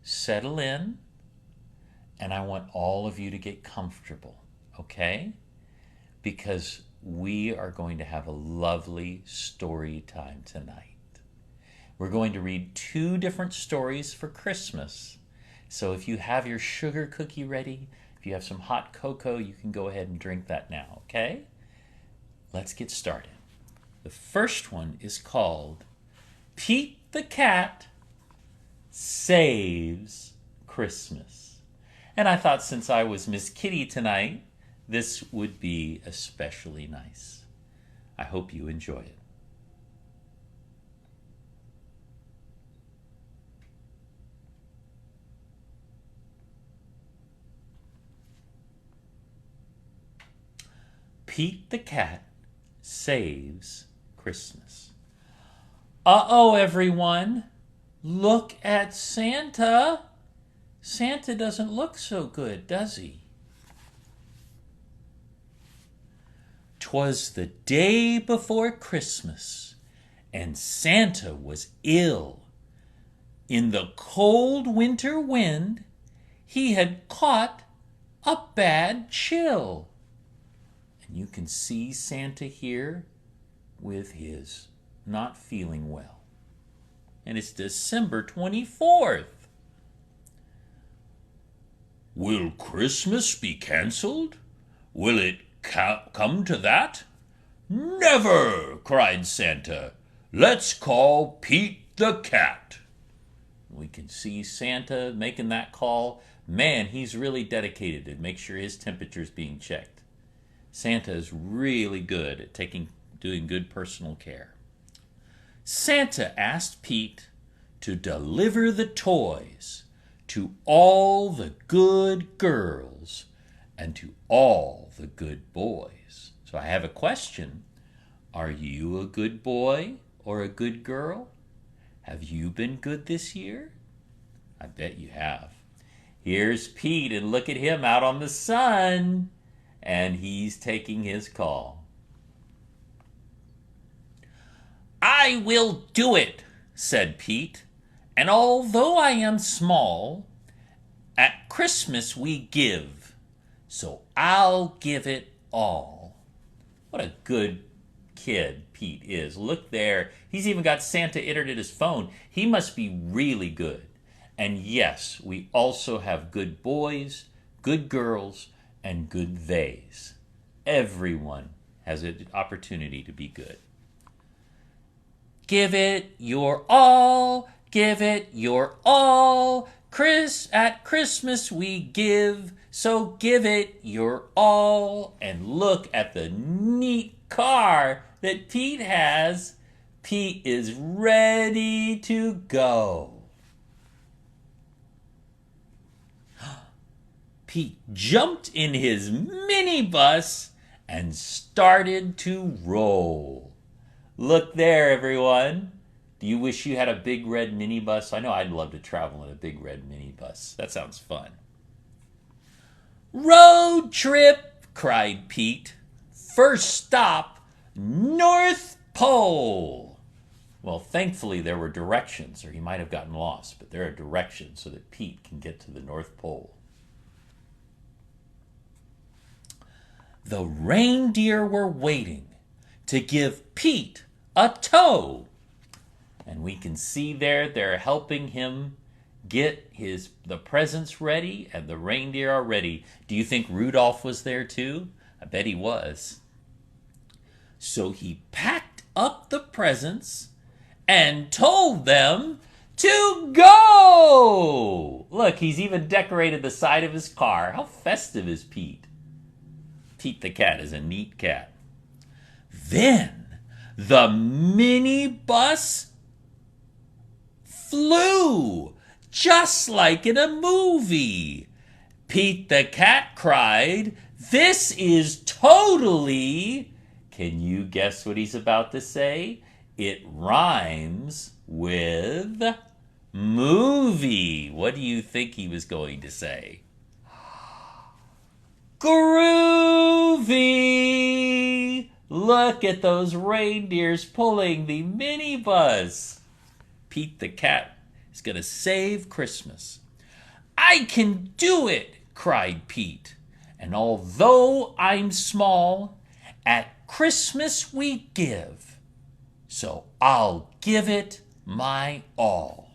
settle in, and I want all of you to get comfortable, okay? Because we are going to have a lovely story time tonight. We're going to read 2 different stories for Christmas. So if you have your sugar cookie ready, if you have some hot cocoa, you can go ahead and drink that now, okay? Let's get started. The first one is called Pete the Cat Saves Christmas. And I thought since I was Miss Kitty tonight, this would be especially nice. I hope you enjoy it. Pete the Cat Saves Christmas. Uh-oh, everyone. Look at Santa. Santa doesn't look so good, does he? 'Twas the day before Christmas, and Santa was ill. In the cold winter wind, he had caught a bad chill. And you can see Santa here with his not feeling well. And it's December 24th. Will Christmas be canceled? Will it come to that? Never, cried Santa. Let's call Pete the Cat. We can see Santa making that call. Man, he's really dedicated to make sure his temperature's being checked. Santa is really good at doing good personal care. Santa asked Pete to deliver the toys to all the good girls and to all the good boys. So I have a question. Are you a good boy or a good girl? Have you been good this year? I bet you have. Here's Pete, and look at him out on the sun. And he's taking his call. I will do it, said Pete. And although I am small, at Christmas we give. So I'll give it all. What a good kid Pete is. Look there. He's even got Santa entered in his phone. He must be really good. And yes, we also have good boys, good girls, and good theys. Everyone has an opportunity to be good. Give it your all, give it your all. At Christmas we give, so give it your all. And look at the neat car that Pete has. Pete is ready to go. Pete jumped in his minibus and started to roll. Look there, everyone. Do you wish you had a big red minibus? I know I'd love to travel in a big red minibus. That sounds fun. Road trip, cried Pete. First stop, North Pole. Well, thankfully there were directions, or he might have gotten lost, but there are directions so that Pete can get to the North Pole. The reindeer were waiting to give Pete a tow. And we can see there they're helping him get the presents ready, and the reindeer are ready. Do you think Rudolph was there too? I bet he was. So he packed up the presents and told them to go. Look, he's even decorated the side of his car. How festive is Pete? Pete the Cat is a neat cat. Then the minibus flew, just like in a movie. Pete the Cat cried, "This is totally..." Can you guess what he's about to say? It rhymes with movie. What do you think he was going to say? Groovy! Look at those reindeers pulling the minibus. Pete the Cat is going to save Christmas. I can do it, cried Pete. And although I'm small, at Christmas we give, so I'll give it my all.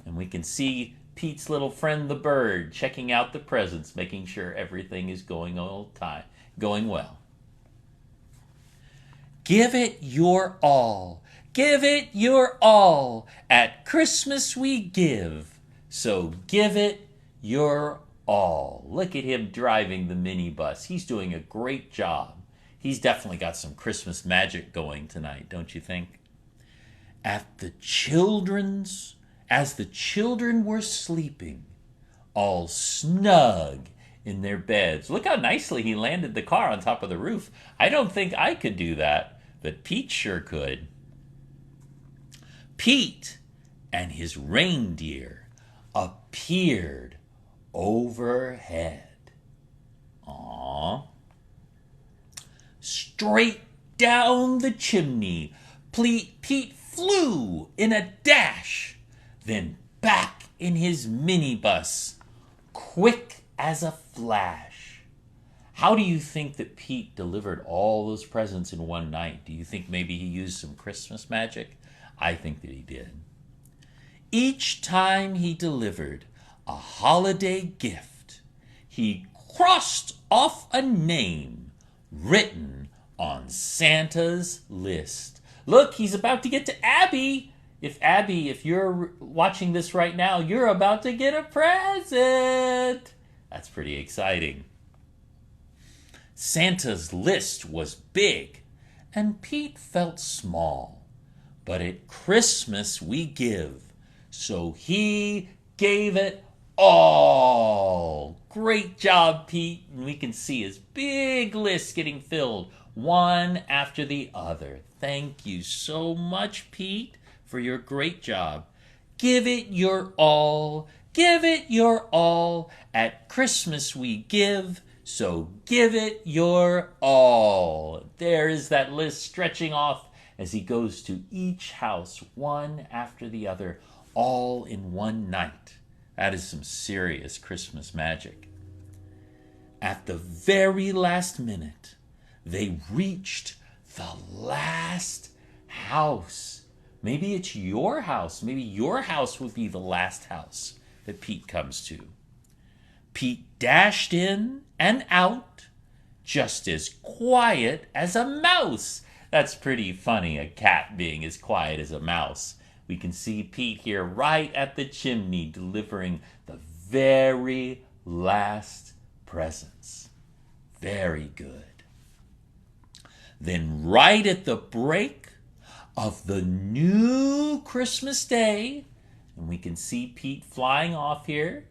And we can see Pete's little friend the bird checking out the presents, making sure everything is going well. Give it your all. Give it your all. At Christmas we give, so give it your all. Look at him driving the minibus. He's doing a great job. He's definitely got some Christmas magic going tonight, don't you think? As the children were sleeping, all snug in their beds. Look how nicely he landed the car on top of the roof. I don't think I could do that, but Pete sure could. Pete and his reindeer appeared overhead. Aww. Straight down the chimney, Pete flew in a dash, then back in his minibus, quick as a flash. How do you think that Pete delivered all those presents in one night? Do you think maybe he used some Christmas magic? I think that he did. Each time he delivered a holiday gift, he crossed off a name written on Santa's list. Look, he's about to get to Abby. If you're watching this right now, you're about to get a present. That's pretty exciting. Santa's list was big, and Pete felt small. But at Christmas we give, so he gave it all. Great job, Pete. And we can see his big list getting filled one after the other. Thank you so much, Pete, for your great job. Give it your all. Give it your all. At Christmas we give, so give it your all. There is that list stretching off as he goes to each house, one after the other, all in one night. That is some serious Christmas magic. At the very last minute, they reached the last house. Maybe it's your house. Maybe your house would be the last house that Pete comes to. Pete dashed in and out, just as quiet as a mouse. That's pretty funny, a cat being as quiet as a mouse. We can see Pete here right at the chimney delivering the very last presents. Very good. Then right at the break of the new Christmas day, and we can see Pete flying off here,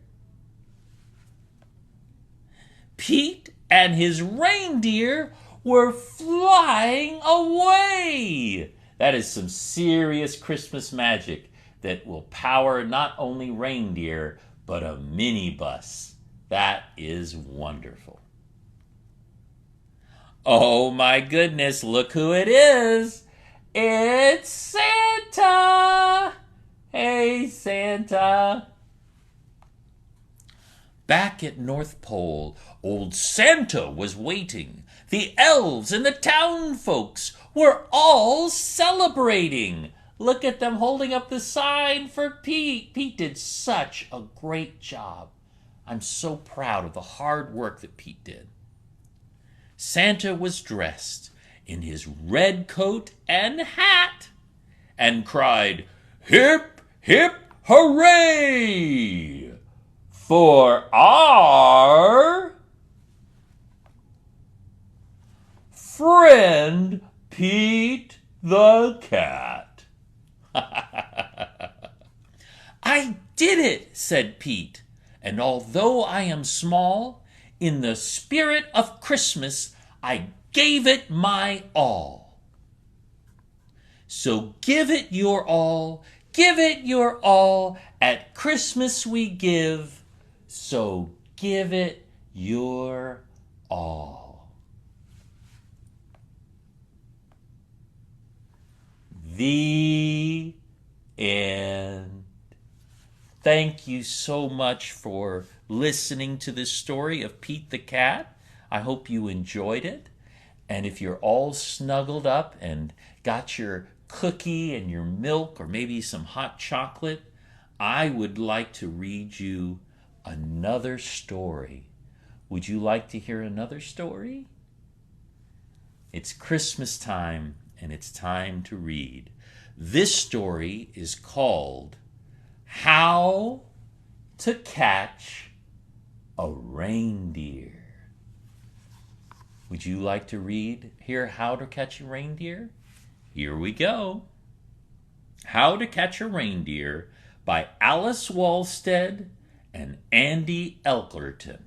Pete and his reindeer were flying away. That is some serious Christmas magic that will power not only reindeer, but a minibus. That is wonderful. Oh my goodness, look who it is. It's Santa. Hey, Santa. Back at North Pole, old Santa was waiting. The elves and the town folks were all celebrating. Look at them holding up the sign for Pete. Pete did such a great job. I'm so proud of the hard work that Pete did. Santa was dressed in his red coat and hat and cried, "Hip, hip, hooray! For our friend Pete the cat." "I did it," said Pete, "and although I am small, in the spirit of Christmas, I gave it my all. So give it your all, give it your all, at Christmas we give, so give it your all." The end. thank you so much for listening to this story of Pete the Cat. I hope you enjoyed it. And if you're all snuggled up and got your cookie and your milk or maybe some hot chocolate, I would like to read you another story. Would you like to hear another story? It's Christmas time and it's time to read. This story is called How to Catch a Reindeer. Would you like to hear How to Catch a Reindeer? Here we go. How to Catch a Reindeer by Alice Walstead and Andy Elkerton.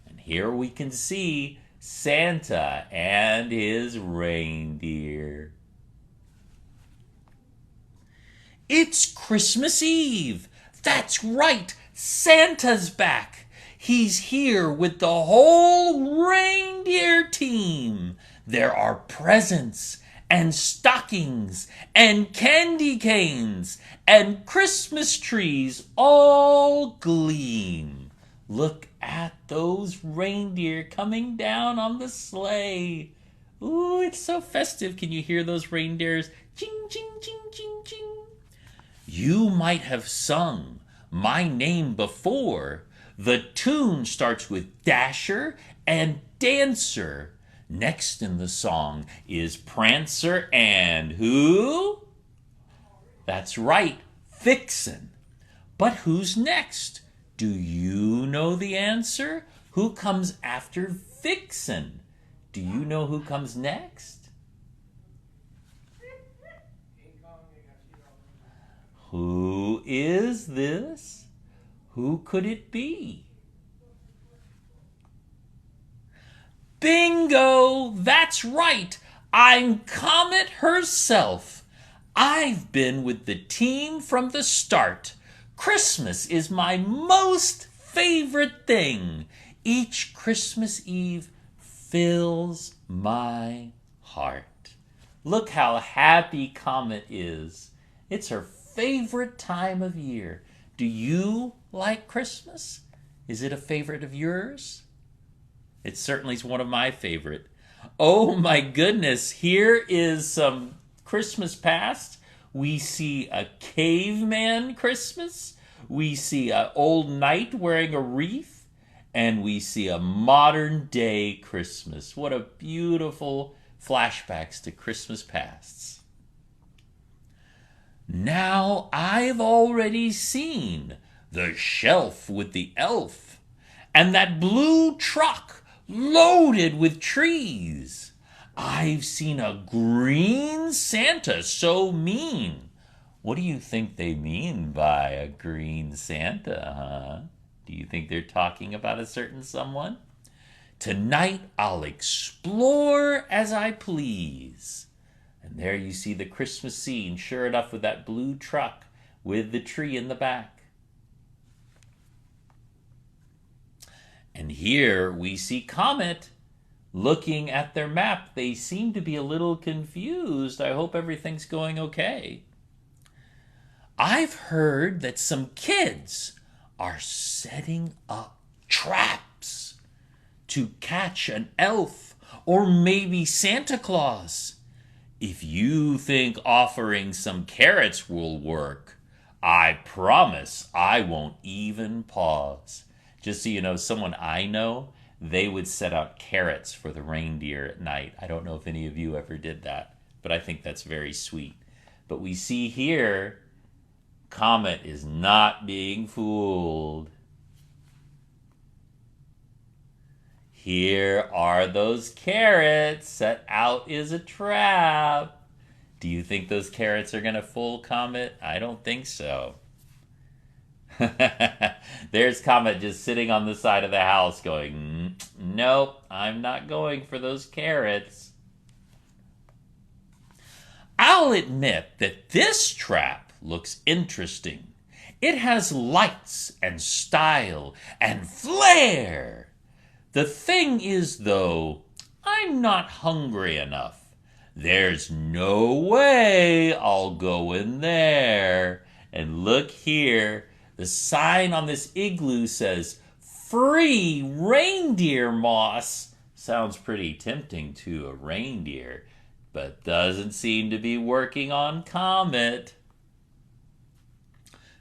And here we can see Santa and his reindeer. It's Christmas Eve. That's right, Santa's back. He's here with the whole reindeer team. There are presents and stockings and candy canes and Christmas trees all gleam. Look at those reindeer coming down on the sleigh. Ooh, it's so festive. Can you hear those reindeers? Ching, ching, ching, ching, ching. You might have sung my name before. The tune starts with Dasher and Dancer. Next in the song is Prancer and who? That's right, Vixen. But who's next? Do you know the answer? Who comes after Vixen? Do you know who comes next? Who is this? Who could it be? Bingo! That's right! I'm Comet herself. I've been with the team from the start. Christmas is my most favorite thing. Each Christmas Eve fills my heart. Look how happy Comet is. It's her favorite time of year. Do you like Christmas? Is it a favorite of yours? It certainly is one of my favorite. Oh my goodness, here is some Christmas past. We see a caveman Christmas. We see an old knight wearing a wreath. And we see a modern day Christmas. What a beautiful flashbacks to Christmas pasts. Now I've already seen the shelf with the elf and that blue truck loaded with trees. I've seen a green Santa so mean. What do you think they mean by a green Santa, huh? Do you think they're talking about a certain someone? Tonight I'll explore as I please. And there you see the Christmas scene, sure enough, with that blue truck with the tree in the back. And here we see Comet looking at their map. They seem to be a little confused. I hope everything's going okay. I've heard that some kids are setting up traps to catch an elf or maybe Santa Claus. If you think offering some carrots will work, I promise I won't even pause. Just so you know, someone I know, they would set out carrots for the reindeer at night. I don't know if any of you ever did that, but I think that's very sweet. But we see here, Comet is not being fooled. Here are those carrots. Set out is a trap. Do you think those carrots are going to fool Comet? I don't think so. There's Comet just sitting on the side of the house going, nope, I'm not going for those carrots. I'll admit that this trap looks interesting. It has lights and style and flair. The thing is, though, I'm not hungry enough. There's no way I'll go in there. And look here, the sign on this igloo says, "Free reindeer moss." Sounds pretty tempting to a reindeer, but doesn't seem to be working on Comet.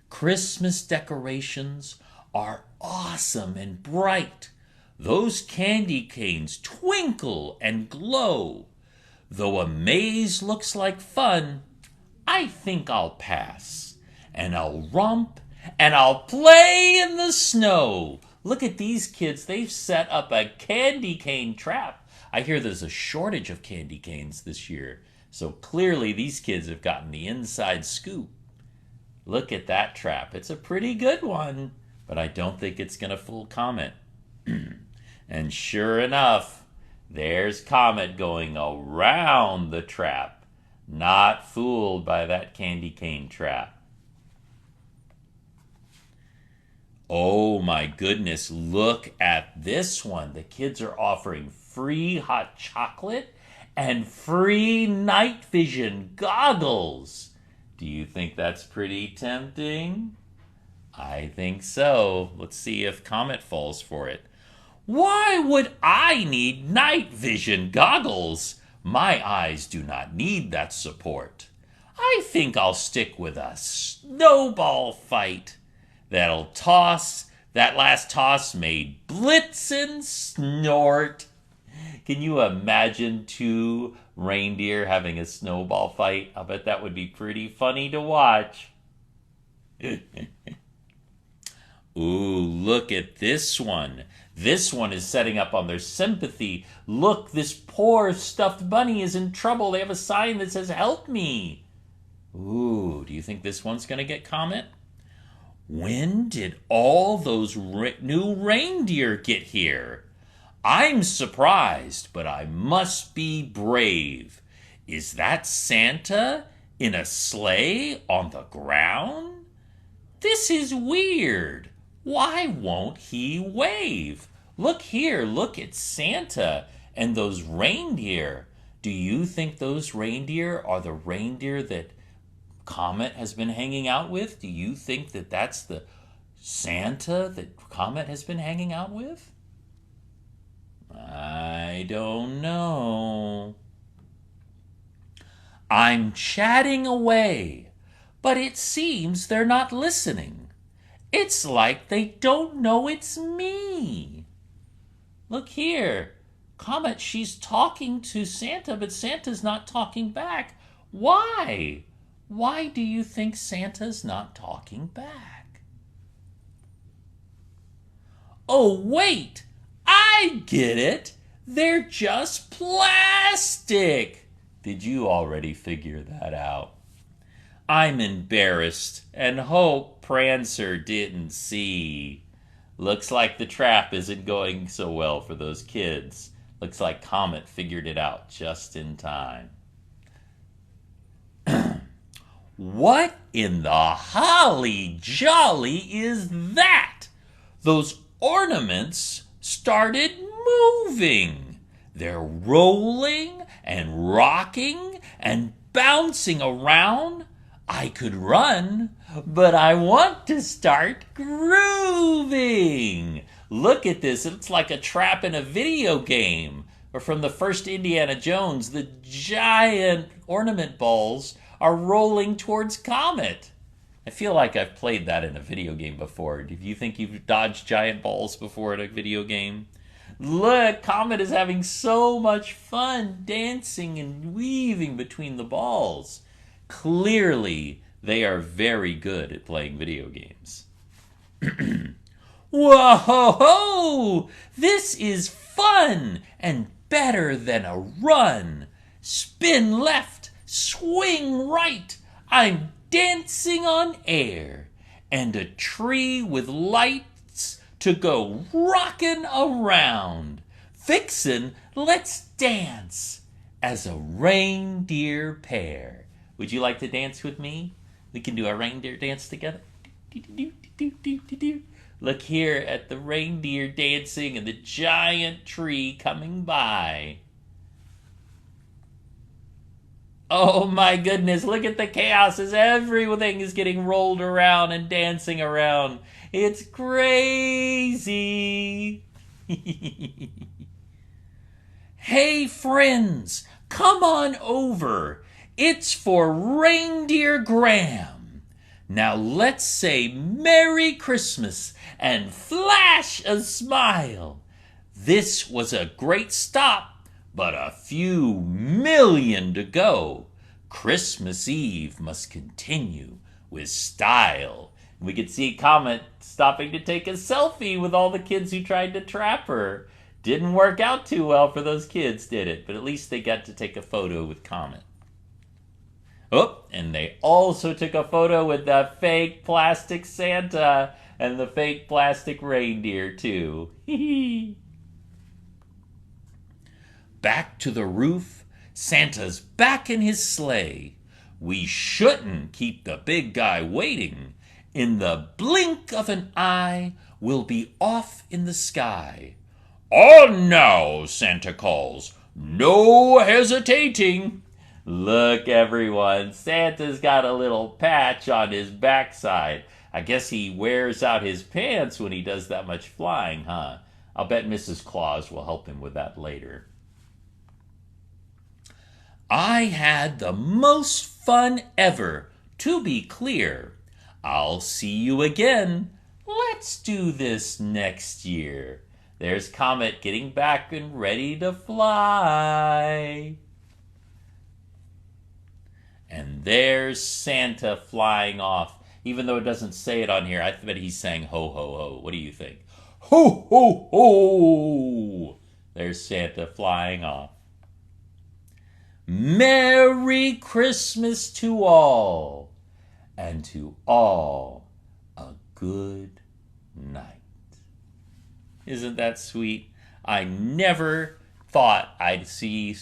Christmas decorations are awesome and bright. Those candy canes twinkle and glow. Though a maze looks like fun, I think I'll pass. And I'll romp and I'll play in the snow. Look at these kids. They've set up a candy cane trap. I hear there's a shortage of candy canes this year. So clearly these kids have gotten the inside scoop. Look at that trap. It's a pretty good one, but I don't think it's going to fool Comet. And sure enough, there's Comet going around the trap, not fooled by that candy cane trap. Oh my goodness, look at this one. The kids are offering free hot chocolate and free night vision goggles. Do you think that's pretty tempting? I think so. Let's see if Comet falls for it. Why would I need night vision goggles? My eyes do not need that support. I think I'll stick with a snowball fight. That last toss made Blitzen snort. Can you imagine two reindeer having a snowball fight? I bet that would be pretty funny to watch. Ooh, look at this one. This one is setting up on their sympathy. Look, this poor stuffed bunny is in trouble. They have a sign that says, "Help me." Ooh, do you think this one's going to get Comet? When did all those new reindeer get here? I'm surprised, but I must be brave. Is that Santa in a sleigh on the ground? This is weird. Why won't he wave? Look here, look at Santa and those reindeer. Do you think those reindeer are the reindeer that Comet has been hanging out with? Do you think that that's the Santa that Comet has been hanging out with? I don't know. I'm chatting away, but it seems they're not listening. It's like they don't know it's me. Look here. Comet, she's talking to Santa, but Santa's not talking back. Why? Why do you think Santa's not talking back? Oh, wait! I get it! They're just plastic! Did you already figure that out? I'm embarrassed and hope Prancer didn't see. Looks like the trap isn't going so well for those kids. Looks like Comet figured it out just in time. What in the holly jolly is that? Those ornaments started moving. They're rolling and rocking and bouncing around. I could run, but I want to start grooving. Look at this. It's like a trap in a video game. Or from the first Indiana Jones, the giant ornament balls are rolling towards Comet. I feel like I've played that in a video game before. Do you think you've dodged giant balls before in a video game? Look, Comet is having so much fun dancing and weaving between the balls. Clearly, they are very good at playing video games. Whoa! This is fun and better than a run. Spin left, swing right. I'm dancing on air. And a tree with lights to go rockin' around. Vixen, let's dance as a reindeer pair. Would you like to dance with me? We can do a reindeer dance together. Look here at the reindeer dancing and the giant tree coming by. Oh my goodness, look at the chaos as everything is getting rolled around and dancing around. It's crazy. Hey friends, come on over. It's for Reindeer Graham. Now let's say Merry Christmas and flash a smile. This was a great stop, but a few million to go. Christmas Eve must continue with style. We could see Comet stopping to take a selfie with all the kids who tried to trap her. Didn't work out too well for those kids, did it? But at least they got to take a photo with Comet. Oh, and they also took a photo with the fake plastic Santa and the fake plastic reindeer, too. Back to the roof. Santa's back in his sleigh. We shouldn't keep the big guy waiting. In the blink of an eye, we'll be off in the sky. On now, Santa calls. No hesitating. Look, everyone, Santa's got a little patch on his backside. I guess he wears out his pants when he does that much flying, huh? I'll bet Mrs. Claus will help him with that later. I had the most fun ever, to be clear. I'll see you again. Let's do this next year. There's Comet getting back and ready to fly. And there's Santa flying off. Even though it doesn't say it on here, I bet he's saying ho, ho, ho. What do you think? Ho, ho, ho! There's Santa flying off. Merry Christmas to all, and to all a good night. Isn't that sweet? I never thought I'd see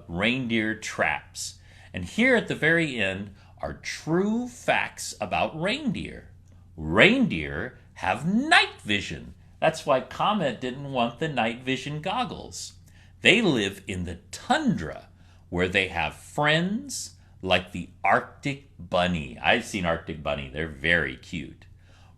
reindeer traps. And here at the very end are true facts about reindeer. Reindeer have night vision. That's why Comet didn't want the night vision goggles. They live in the tundra, where they have friends like the Arctic bunny. I've seen Arctic bunny. They're very cute.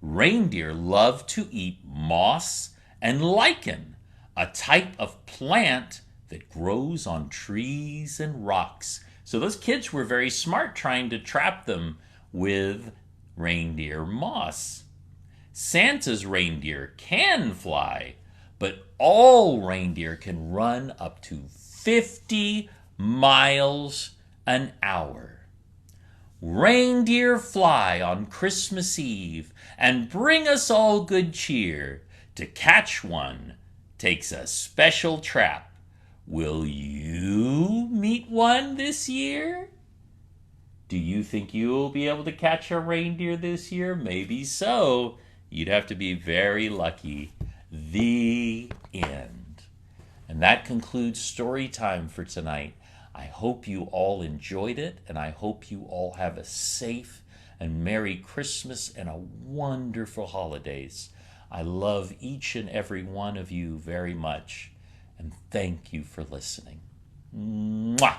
Reindeer love to eat moss and lichen, a type of plant that grows on trees and rocks. So those kids were very smart trying to trap them with reindeer moss. Santa's reindeer can fly, but all reindeer can run up to 50 miles an hour. Reindeer fly on Christmas Eve and bring us all good cheer. To catch one takes a special trap. Will you meet one this year? Do you think you'll be able to catch a reindeer this year? Maybe so. You'd have to be very lucky. The end. And that concludes story time for tonight. I hope you all enjoyed it, and I hope you all have a safe and Merry Christmas and a wonderful holidays. I love each and every one of you very much, and thank you for listening. Mwah!